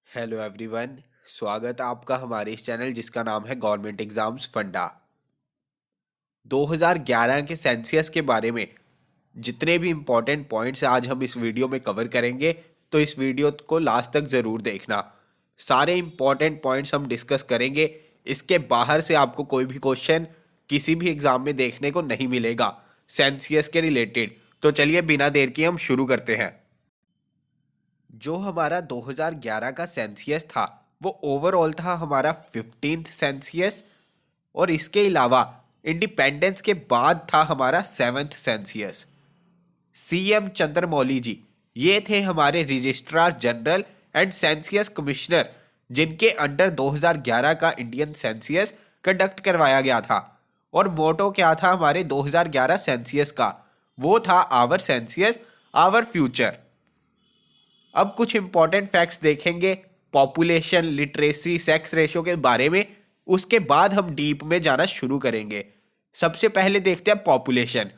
Hello everyone. स्वागत है आपका हमारे इस चैनल जिसका नाम है गवर्नमेंट एग्जाम्स फंडा। 2011 के सेंसियस के बारे में जितने भी इम्पोर्टेंट पॉइंट्स आज हम इस वीडियो में कवर करेंगे, तो इस वीडियो को लास्ट तक ज़रूर देखना। सारे इम्पोर्टेंट पॉइंट्स हम डिस्कस करेंगे। इसके बाहर से आपको कोई भी क्वेश्चन किसी भी एग्ज़ाम में देखने को नहीं मिलेगा सेंसियस के रिलेटेड। तो चलिए बिना देर के हम शुरू करते हैं। जो हमारा 2011 का सेंसियस था वो ओवरऑल था हमारा 15th सेंसियस, और इसके अलावा इंडिपेंडेंस के बाद था हमारा 7th सेंसियस। सीएम चंद्रमौली जी ये थे हमारे रजिस्ट्रार जनरल एंड सेंसियस कमिश्नर, जिनके अंडर 2011 का इंडियन सेंसियस कंडक्ट करवाया गया था। और मोटो क्या था हमारे 2011 सेंसियस का? वो था आवर सेंसियस आवर फ्यूचर। अब कुछ इंपॉर्टेंट फैक्ट्स देखेंगे पॉपुलेशन, लिटरेसी, सेक्स रेशो के बारे में। उसके बाद हम डीप में जाना शुरू करेंगे। सबसे पहले देखते हैं पॉपुलेशन।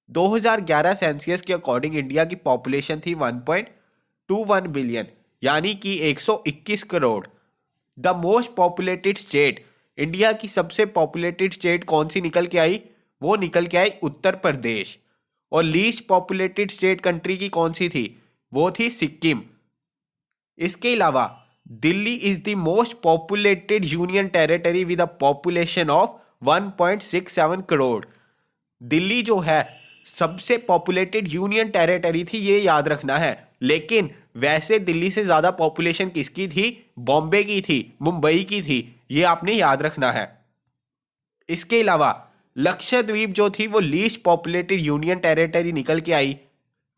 2011 सेंसियस के अकॉर्डिंग इंडिया की पॉपुलेशन थी 1.21 बिलियन, यानी कि 121 crore. The most populated state, India की सबसे पॉपुलेटेड स्टेट कौन सी निकल के आई? वो निकल के आई उत्तर प्रदेश। और लीस्ट पॉपुलेटेड स्टेट कंट्री की कौन सी थी? वो थी सिक्किम। इसके अलावा Delhi is the most populated union territory with a population of 1.67 crore. Delhi जो है सबसे पॉपुलेटेड यूनियन टेरिटरी थी, ये याद रखना है। लेकिन वैसे दिल्ली से ज्यादा पॉपुलेशन किसकी थी? बॉम्बे की थी, मुंबई की थी। ये आपने याद रखना है। इसके अलावा लक्षद्वीप जो थी वो लीस्ट पॉपुलेटेड यूनियन टेरिटरी निकल के आई।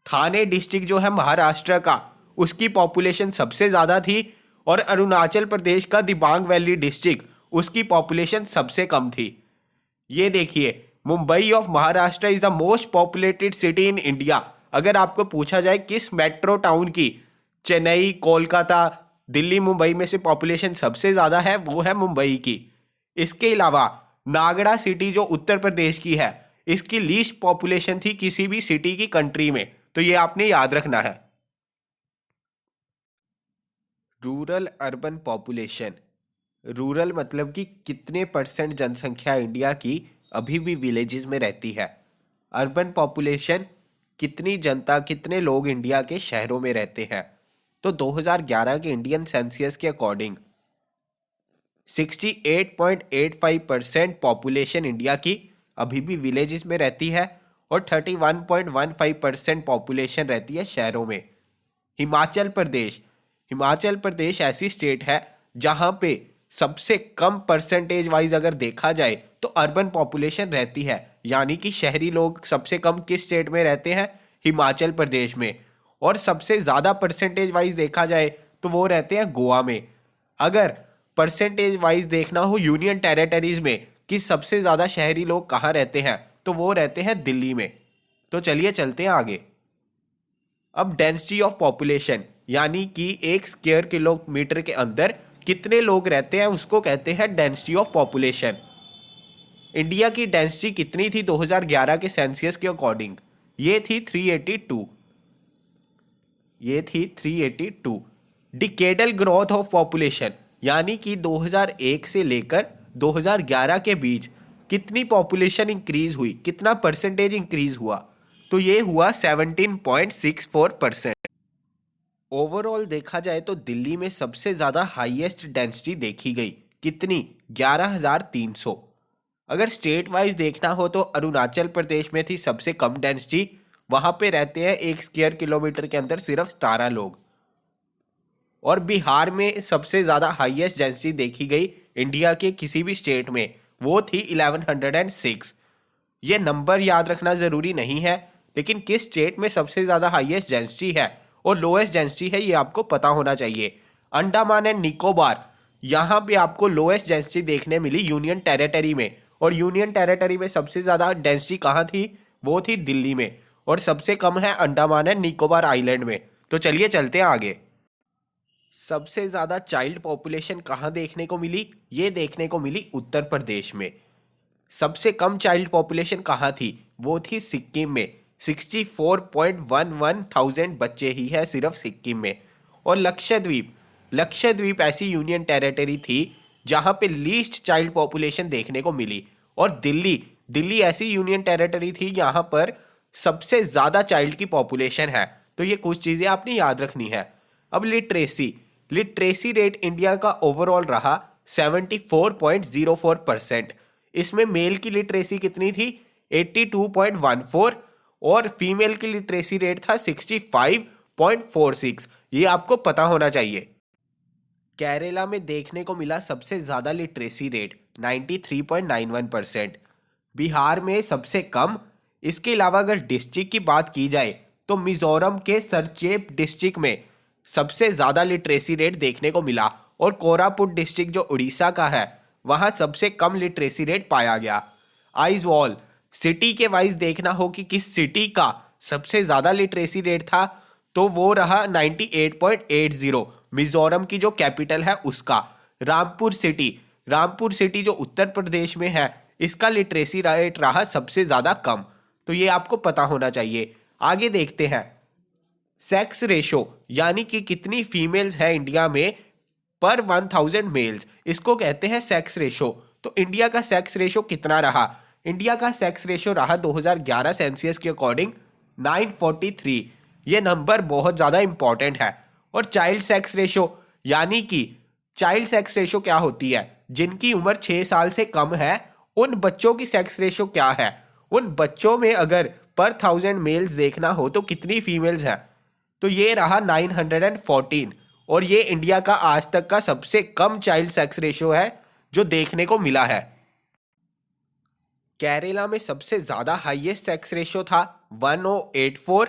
थाने डिस्ट्रिक्ट जो है महाराष्ट्र का, उसकी पॉपुलेशन सबसे ज्यादा थी। और अरुणाचल प्रदेश का दिबांग वैली डिस्ट्रिक्ट, उसकी पॉपुलेशन सबसे कम थी। ये देखिए, Mumbai of Maharashtra is the most populated city in India. अगर आपको पूछा जाए किस मेट्रो टाउन की चेन्नई, कोलकाता, दिल्ली, मुंबई में से पॉपुलेशन सबसे ज्यादा है, वो है मुंबई की। इसके अलावा नागड़ा सिटी जो उत्तर प्रदेश की है, इसकी लीस्ट पॉपुलेशन थी किसी भी सिटी की कंट्री में। तो ये आपने याद रखना है। Rural urban population. रूरल मतलब कि कितने परसेंट जनसंख्या इंडिया की अभी भी विलेजेस में रहती है। अर्बन पॉपुलेशन, कितनी जनता, कितने लोग इंडिया के शहरों में रहते हैं। तो 2011 के इंडियन सेंसियस के अकॉर्डिंग 68.85% पॉपुलेशन इंडिया की अभी भी विलेजेस में रहती है, और 31.15% पॉपुलेशन रहती है शहरों में। हिमाचल प्रदेश। हिमाचल प्रदेश ऐसी स्टेट है जहां पे सबसे कम परसेंटेज वाइज अगर देखा जाए तो अर्बन पॉपुलेशन रहती है, यानी कि शहरी लोग सबसे कम किस स्टेट में रहते हैं? हिमाचल प्रदेश में। और सबसे ज़्यादा परसेंटेज वाइज देखा जाए तो वो रहते हैं गोवा में। अगर परसेंटेज वाइज देखना हो यूनियन टेरिटरीज में कि सबसे ज़्यादा शहरी लोग कहाँ रहते हैं, तो वो रहते हैं दिल्ली में। तो चलिए चलते हैं आगे। अब डेंसिटी ऑफ पॉपुलेशन, यानी कि एक स्क्वायर किलोमीटर के अंदर कितने लोग रहते हैं, उसको कहते हैं डेंसिटी ऑफ पॉपुलेशन। इंडिया की डेंसिटी कितनी थी 2011 के सेंसियस के अकॉर्डिंग? ये थी 382। ये थी 382। डिकेडल ग्रोथ ऑफ पॉपुलेशन, यानी कि 2001 से लेकर 2011 के बीच कितनी पॉपुलेशन इंक्रीज हुई, कितना परसेंटेज इंक्रीज हुआ? तो ये हुआ 17.64%। ओवरऑल देखा जाए तो दिल्ली में सबसे ज़्यादा हाईएस्ट डेंसिटी देखी गई। कितनी? 11,300। अगर स्टेट वाइज देखना हो तो अरुणाचल प्रदेश में थी सबसे कम डेंसिटी, वहाँ पे रहते हैं एक स्क्वायर किलोमीटर के अंदर सिर्फ 17 लोग। और बिहार में सबसे ज़्यादा हाईएस्ट डेंसिटी देखी गई इंडिया के किसी भी स्टेट में, वो थी 1106। ये नंबर याद रखना ज़रूरी नहीं है, लेकिन किस स्टेट में सबसे ज़्यादा हाईएस्ट डेंसिटी है और लोएस्ट डेंसिटी है ये आपको पता होना चाहिए। अंडमान एंड निकोबार, यहाँ पे आपको लोएस्ट डेंसिटी देखने मिली यूनियन टेरिटरी में। और यूनियन टेरिटरी में सबसे ज़्यादा डेंसिटी कहाँ थी? वो थी दिल्ली में। और सबसे कम है अंडमान एंड निकोबार आइलैंड में। तो चलिए चलते हैं आगे। सबसे ज़्यादा चाइल्ड पॉपुलेशन कहाँ देखने को मिली? ये देखने को मिली उत्तर प्रदेश में। सबसे कम चाइल्ड पॉपुलेशन कहाँ थी? वो थी सिक्किम में। 64.11 थाउजेंड बच्चे ही है सिर्फ सिक्किम में। और लक्षद्वीप, लक्षद्वीप ऐसी यूनियन टेरिटरी थी जहां पे लीस्ट चाइल्ड पॉपुलेशन देखने को मिली, और दिल्ली दिल्ली ऐसी यूनियन टेरिटरी थी जहां पर सबसे ज्यादा चाइल्ड की पॉपुलेशन है। तो ये कुछ चीजें आपने याद रखनी है। अब लिटरेसी लिटरेसी रेट इंडिया का ओवरऑल रहा 74.04%। इसमें मेल की लिटरेसी कितनी थी? 82.14, और फीमेल की लिटरेसी रेट था 65.46। ये आपको पता होना चाहिए। केरला में देखने को मिला सबसे ज्यादा लिटरेसी रेट 93.91%, बिहार में सबसे कम। इसके अलावा अगर डिस्ट्रिक्ट की बात की जाए तो मिजोरम के सरचेप डिस्ट्रिक्ट में सबसे ज्यादा लिटरेसी रेट देखने को मिला, और कोरापुट डिस्ट्रिक्ट जो उड़ीसा का है वहां सबसे कम लिटरेसी रेट पाया गया। आइजवॉल सिटी के वाइज देखना हो कि किस सिटी का सबसे ज्यादा लिटरेसी रेट था, तो वो रहा 98.80, मिजोरम की जो कैपिटल है उसका। रामपुर सिटी जो उत्तर प्रदेश में है, इसका लिटरेसी रेट रहा सबसे ज्यादा कम। तो ये आपको पता होना चाहिए। आगे देखते हैं सेक्स रेशो, यानी कि कितनी फीमेल्स है इंडिया में पर 1000 मेल्स, इसको कहते हैं सेक्स रेशो। तो इंडिया का सेक्स रेशो कितना रहा? इंडिया का सेक्स रेशो रहा 2011 सेंसियस के अकॉर्डिंग 943। ये नंबर बहुत ज़्यादा इंपॉर्टेंट है। और चाइल्ड सेक्स रेशो, यानी कि चाइल्ड सेक्स रेशो क्या होती है? जिनकी उम्र 6 साल से कम है उन बच्चों की सेक्स रेशो क्या है? उन बच्चों में अगर पर 1000 मेल्स देखना हो तो कितनी फीमेल्स हैं? तो ये रहा 914, और ये इंडिया का आज तक का सबसे कम चाइल्ड सेक्स रेशो है जो देखने को मिला है। केरला में सबसे ज्यादा हाईएस्ट सेक्स रेशो था 1084,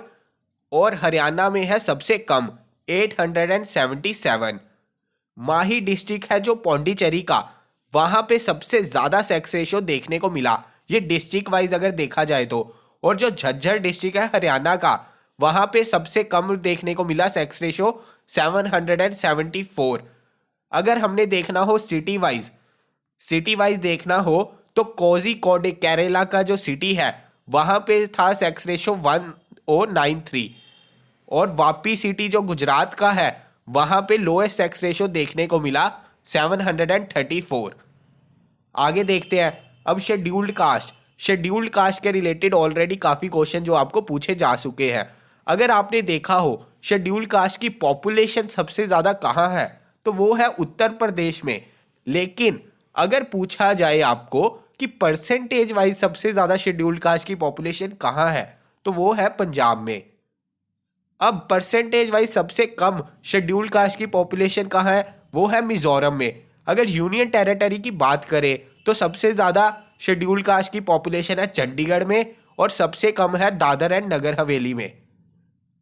और हरियाणा में है सबसे कम 877। माही डिस्ट्रिक्ट है जो पौंडीचेरी का, वहां पे सबसे ज्यादा सेक्स रेशो देखने को मिला, ये डिस्ट्रिक्ट वाइज अगर देखा जाए तो। और जो झज्जर डिस्ट्रिक्ट है हरियाणा का, वहां पे सबसे कम देखने को मिला सेक्स रेशो 774। अगर हमने देखना हो सिटी वाइज देखना हो तो कोझिकोड केरला का जो सिटी है वहां पे था सेक्स रेशो 1093, और वापी सिटी जो गुजरात का है वहां पे लोएस्ट सेक्स रेशो देखने को मिला 734। आगे देखते हैं अब शेड्यूल्ड कास्ट के रिलेटेड ऑलरेडी काफी क्वेश्चन जो आपको पूछे जा चुके हैं। अगर आपने देखा हो शेड्यूल्ड कास्ट की पॉपुलेशन सबसे ज्यादा कहां है, तो वो है उत्तर प्रदेश में। लेकिन अगर पूछा जाए आपको कि परसेंटेज वाइज सबसे ज्यादा शेड्यूल्ड कास्ट की पॉपुलेशन कहां है, तो वो है पंजाब में। अब परसेंटेज वाइज सबसे कम शेड्यूल्ड कास्ट की पॉपुलेशन कहां है, वो है मिजोरम में। अगर यूनियन टेरिटरी की बात करें तो सबसे ज्यादा शेड्यूल्ड कास्ट की पॉपुलेशन है चंडीगढ़ में, और सबसे कम है दादर एंड नगर हवेली में।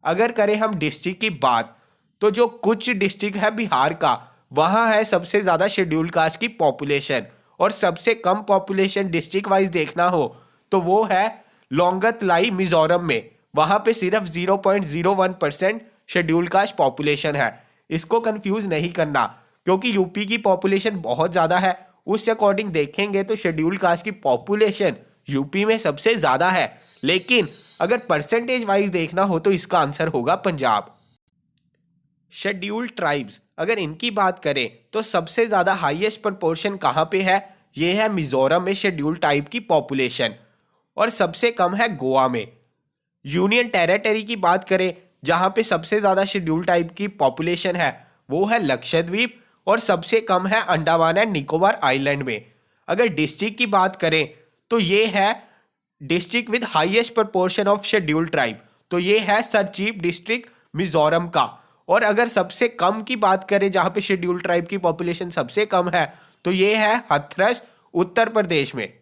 अगर करें हम डिस्ट्रिक्ट की बात, तो जो कुछ डिस्ट्रिक्ट है बिहार का, वहां है सबसे ज्यादा शेड्यूल्ड कास्ट की पॉपुलेशन, और सबसे कम पॉपुलेशन डिस्ट्रिक्ट वाइज देखना हो तो वो है लोंगतलाई मिजोरम में। वहां पे सिर्फ 0.01% शेड्यूल्ड कास्ट पॉपुलेशन है। इसको कंफ्यूज नहीं करना, क्योंकि यूपी की पॉपुलेशन बहुत ज्यादा है, उस अकॉर्डिंग देखेंगे तो शेड्यूल्ड कास्ट की पॉपुलेशन यूपी में सबसे ज्यादा है। लेकिन अगर परसेंटेज वाइज देखना हो तो इसका आंसर होगा पंजाब। शेड्यूल्ड ट्राइब्स, अगर इनकी बात करें तो सबसे ज्यादा हाईएस्ट प्रोपोर्शन कहां पे है? ये है मिजोरम में शेड्यूल्ड ट्राइब की पॉपुलेशन, और सबसे कम है गोवा में। यूनियन टेरिटरी की बात करें जहां पे सबसे ज्यादा शेड्यूल्ड ट्राइब की पॉपुलेशन है, वो है लक्षद्वीप, और सबसे कम है अंडमान एंड निकोबार आइलैंड में। अगर डिस्ट्रिक्ट की बात करें तो ये है district with highest proportion of scheduled tribe, तो ये है सरचीप डिस्ट्रिक्ट मिजोरम का। और अगर सबसे कम की बात करें जहां पे शेड्यूल्ड ट्राइब की पॉपुलेशन सबसे कम है, तो ये है हथरस उत्तर प्रदेश में।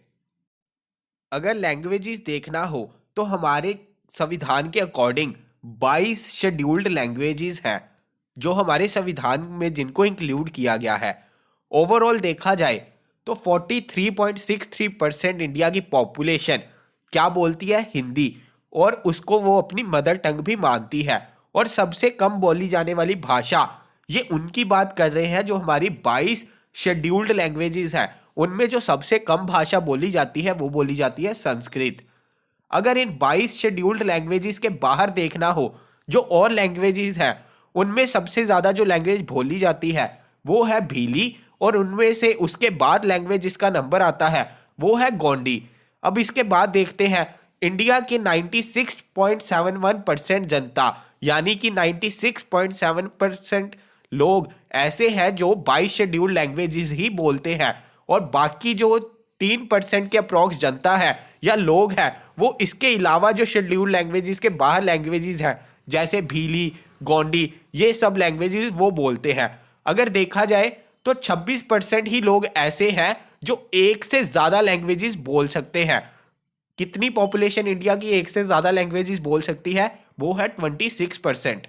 अगर लैंग्वेजेस देखना हो तो हमारे संविधान के अकॉर्डिंग 22 शेड्यूल्ड लैंग्वेजेस हैं जो हमारे संविधान में जिनको इंक्लूड किया गया है। ओवरऑल देखा जाए तो 43.63% इंडिया की पॉपुलेशन क्या बोलती है? हिंदी, और उसको वो अपनी मदर टंग भी मानती है। और सबसे कम बोली जाने वाली भाषा, ये उनकी बात कर रहे हैं जो हमारी 22 शेड्यूल्ड लैंग्वेजेस हैं, उनमें जो सबसे कम भाषा बोली जाती है वो बोली जाती है संस्कृत। अगर इन 22 शेड्यूल्ड लैंग्वेजेस के बाहर देखना हो जो और लैंग्वेजेस हैं, उनमें सबसे ज़्यादा जो लैंग्वेज बोली जाती है वो है भीली, और उनमें से उसके बाद लैंग्वेज जिसका नंबर आता है वो है गोंडी। अब इसके बाद देखते हैं इंडिया के 96.71% जनता, यानी कि 96.7% लोग ऐसे हैं जो 22 शेड्यूल लैंग्वेजेस ही बोलते हैं, और बाकी जो 3% के अप्रॉक्स जनता है या लोग हैं वो इसके अलावा जो शेड्यूल लैंग्वेजेस के बाहर लैंग्वेजेस हैं जैसे भीली, गोंडी, ये सब लैंग्वेजेस वो बोलते हैं। अगर देखा जाए तो 26% ही लोग ऐसे हैं जो एक से ज्यादा लैंग्वेजेस बोल सकते हैं। कितनी पॉपुलेशन इंडिया की एक से ज्यादा लैंग्वेजेस बोल सकती है? वो है 26%।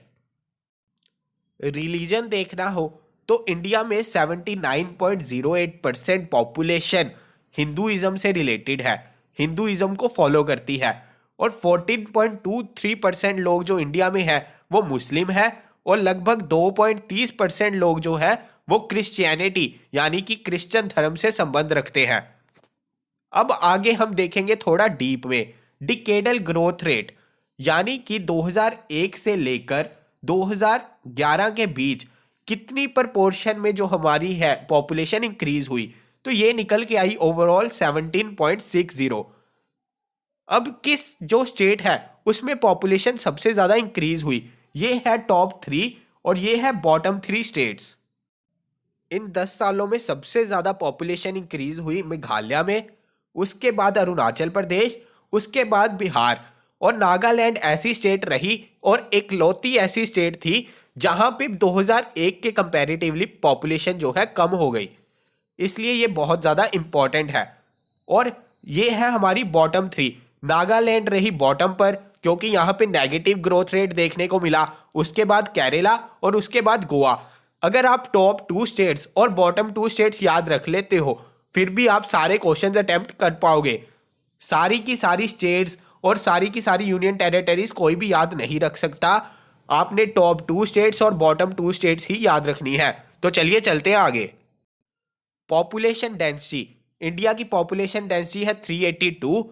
रिलीजन देखना हो तो इंडिया में 79.08% पॉपुलेशन हिंदुइज्म से रिलेटेड है, हिंदुइज्म को फॉलो करती है, और 14.23% लोग जो इंडिया में है वो मुस्लिम है, और लगभग 2.30% लोग जो है वो क्रिश्चियनिटी यानी कि क्रिश्चियन धर्म से संबंध रखते हैं। अब आगे हम देखेंगे थोड़ा डीप में डिकेडल ग्रोथ रेट, यानी कि 2001 से लेकर 2011 के बीच कितनी प्रपोर्शन में जो हमारी है पॉपुलेशन इंक्रीज हुई, तो ये निकल के आई ओवरऑल 17.60। अब किस जो स्टेट है उसमें पॉपुलेशन सबसे ज्यादा इंक्रीज हुई, ये है टॉप 3 और ये है बॉटम 3 स्टेट्स। इन 10 सालों में सबसे ज्यादा पॉपुलेशन इंक्रीज हुई मेघालय में, उसके बाद अरुणाचल प्रदेश, उसके बाद बिहार, और नागालैंड ऐसी स्टेट रही और इकलौती ऐसी स्टेट थी जहां पे 2001 के कंपैरेटिवली पॉपुलेशन जो है कम हो गई। इसलिए ये बहुत ज़्यादा इंपॉर्टेंट है। और ये है हमारी बॉटम 3। नागालैंड रही बॉटम पर क्योंकि यहाँ पे नेगेटिव ग्रोथ रेट देखने को मिला, उसके बाद केरला और उसके बाद गोवा। अगर आप टॉप 2 स्टेट्स और बॉटम 2 स्टेट्स याद रख लेते हो फिर भी आप सारे क्वेश्चंस अटेम्प्ट कर पाओगे। सारी की सारी स्टेट्स और सारी की सारी यूनियन टेरिटरीज कोई भी याद नहीं रख सकता, आपने टॉप 2 स्टेट्स और बॉटम 2 स्टेट्स ही याद रखनी है। तो चलिए चलते हैं आगे। पॉपुलेशन डेंसिटी, इंडिया की पॉपुलेशन डेंसिटी है 382।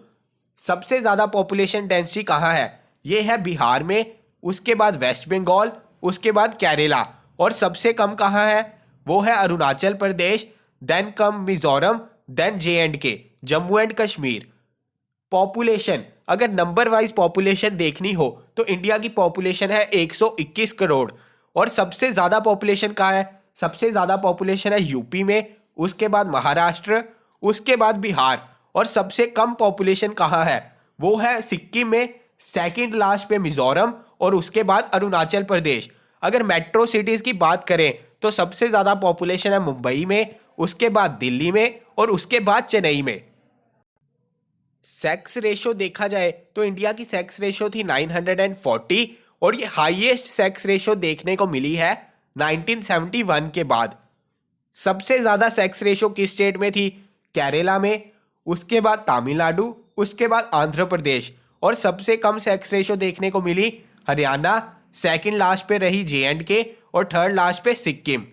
सबसे ज़्यादा पॉपुलेशन डेंसिटी कहाँ है? ये है बिहार में, उसके बाद वेस्ट बंगाल, उसके बाद केरला, और सबसे कम कहाँ है? वो है Arunachal Pradesh, then come Mizoram, then JNK Jammu and Kashmir. Population, अगर नंबर वाइज पॉपुलेशन देखनी हो तो इंडिया की पॉपुलेशन है 121 करोड़, और सबसे ज़्यादा पॉपुलेशन कहाँ है? सबसे ज़्यादा पॉपुलेशन है यूपी में, उसके बाद महाराष्ट्र, उसके बाद बिहार, और सबसे कम पॉपुलेशन कहाँ है? वो है सिक्किम में, सेकंड लास्ट पे मिजोरम, और उसके बाद अरुणाचल प्रदेश। अगर मेट्रो सिटीज़ की बात करें तो सबसे ज़्यादा पॉपुलेशन है मुंबई में, उसके बाद दिल्ली में, और उसके बाद चेन्नई में। सेक्स रेशो देखा जाए तो इंडिया की सेक्स रेशो थी 940, और ये हाईएस्ट सेक्स रेशो देखने को मिली है 1971 के बाद। सबसे ज़्यादा सेक्स रेशो किस स्टेट में थी? केरला में, उसके बाद तमिलनाडु, उसके बाद आंध्र प्रदेश, और सबसे कम सेक्स रेशो देखने को मिली हरियाणा, सेकंड लास्ट पे रही JNK, और थर्ड लास्ट पे Sikkim.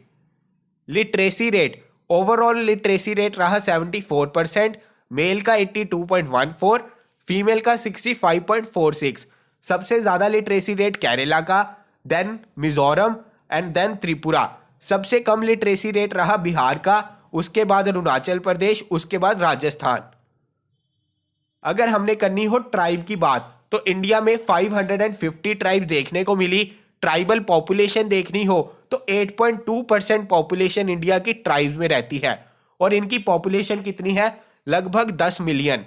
Literacy rate, overall literacy rate रहा 74%, मेल का 82.14, फीमेल का 65.46। सबसे ज़्यादा लिटरेसी रेट केरला का, then Mizoram and then Tripura. सबसे कम लिटरेसी रेट रहा बिहार का, उसके बाद अरुणाचल प्रदेश, उसके बाद राजस्थान। अगर हमने करनी हो ट्राइब की बात तो इंडिया में 550 ट्राइब देखने को मिली। ट्राइबल पॉपुलेशन देखनी हो तो 8.2% पॉपुलेशन इंडिया की ट्राइब्स में रहती है, और इनकी पॉपुलेशन कितनी है? लगभग 10 मिलियन।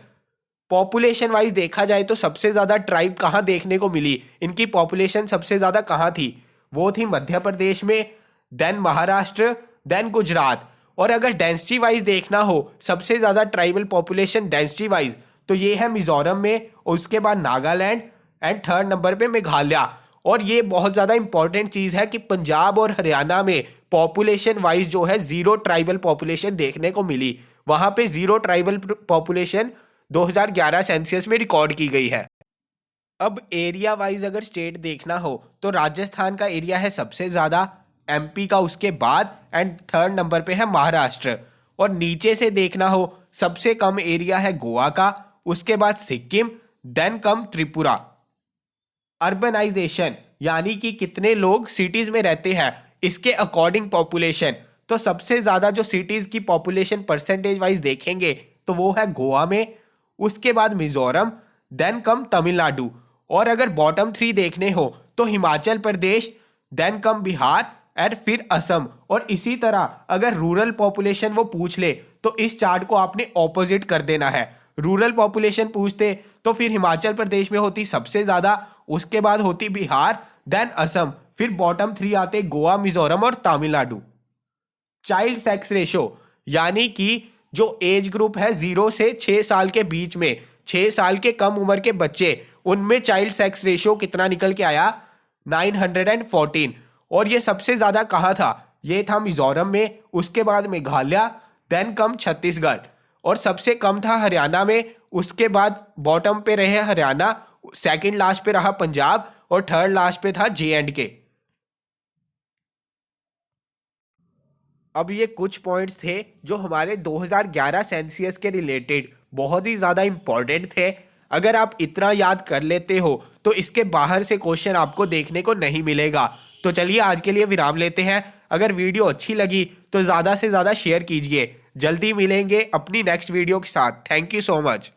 पॉपुलेशन वाइज देखा जाए तो सबसे ज़्यादा ट्राइब कहाँ देखने को मिली, इनकी पॉपुलेशन सबसे ज़्यादा कहाँ थी? वो थी मध्य प्रदेश में, देन महाराष्ट्र, देन गुजरात। और अगर डेंसिटी वाइज देखना हो सबसे ज़्यादा ट्राइबल पॉपुलेशन डेंसिटी वाइज तो ये है मिजोरम में, और उसके बाद नागालैंड, एंड थर्ड नंबर पे मेघालय। और ये बहुत ज़्यादा इंपॉर्टेंट चीज़ है कि पंजाब और हरियाणा में पॉपुलेशन वाइज जो है जीरो ट्राइबल पॉपुलेशन देखने को मिली। वहाँ पे जीरो ट्राइबल पॉपुलेशन 2011 सेंसस में रिकॉर्ड की गई है। अब एरिया वाइज अगर स्टेट देखना हो तो राजस्थान का एरिया है सबसे ज़्यादा, MP का उसके बाद, एंड थर्ड नंबर पे है महाराष्ट्र। और नीचे से देखना हो सबसे कम एरिया है गोवा का, उसके बाद सिक्किम, देन कम त्रिपुरा। अर्बनाइजेशन, यानी कि कितने लोग सिटीज में रहते हैं, इसके अकॉर्डिंग पॉपुलेशन, तो सबसे ज्यादा जो सिटीज की पॉपुलेशन परसेंटेज वाइज देखेंगे तो वो है गोवा में, उसके बाद मिजोरम, देन कम तमिलनाडु, और अगर बॉटम 3 देखने हो तो Himachal Pradesh, then come Bihar and फिर असम। और इसी तरह अगर रूरल पॉपुलेशन वो पूछ ले तो इस चार्ट को आपने ऑपोजिट कर देना है। रूरल पॉपुलेशन पूछते तो फिर हिमाचल प्रदेश में होती सबसे ज्यादा, उसके बाद होती बिहार, देन असम, फिर बॉटम 3 आते गोवा, मिजोरम और तमिलनाडु। चाइल्ड सेक्स रेशो, यानी कि जो एज ग्रुप है 0 से 6 साल के बीच में, 6 साल के कम उम्र के बच्चे, उनमें चाइल्ड सेक्स रेशो कितना निकल के आया, 914। और ये सबसे ज्यादा कहाँ था, ये था मिजोरम में, उसके बाद मेघालय, देन कम छत्तीसगढ़, और सबसे कम था हरियाणा में, उसके बाद बॉटम पे रहे हरियाणा, सेकंड लास्ट पे रहा पंजाब, और थर्ड लास्ट पे था J&K। अब ये कुछ पॉइंट्स थे जो हमारे 2011 सेंसियस के रिलेटेड बहुत ही ज़्यादा इंपॉर्टेंट थे। अगर आप इतना याद कर लेते हो तो इसके बाहर से क्वेश्चन आपको देखने को नहीं मिलेगा। तो चलिए आज के लिए विराम लेते हैं। अगर वीडियो अच्छी लगी तो ज़्यादा से ज़्यादा शेयर कीजिए। जल्दी मिलेंगे अपनी नेक्स्ट वीडियो के साथ। Thank you so much.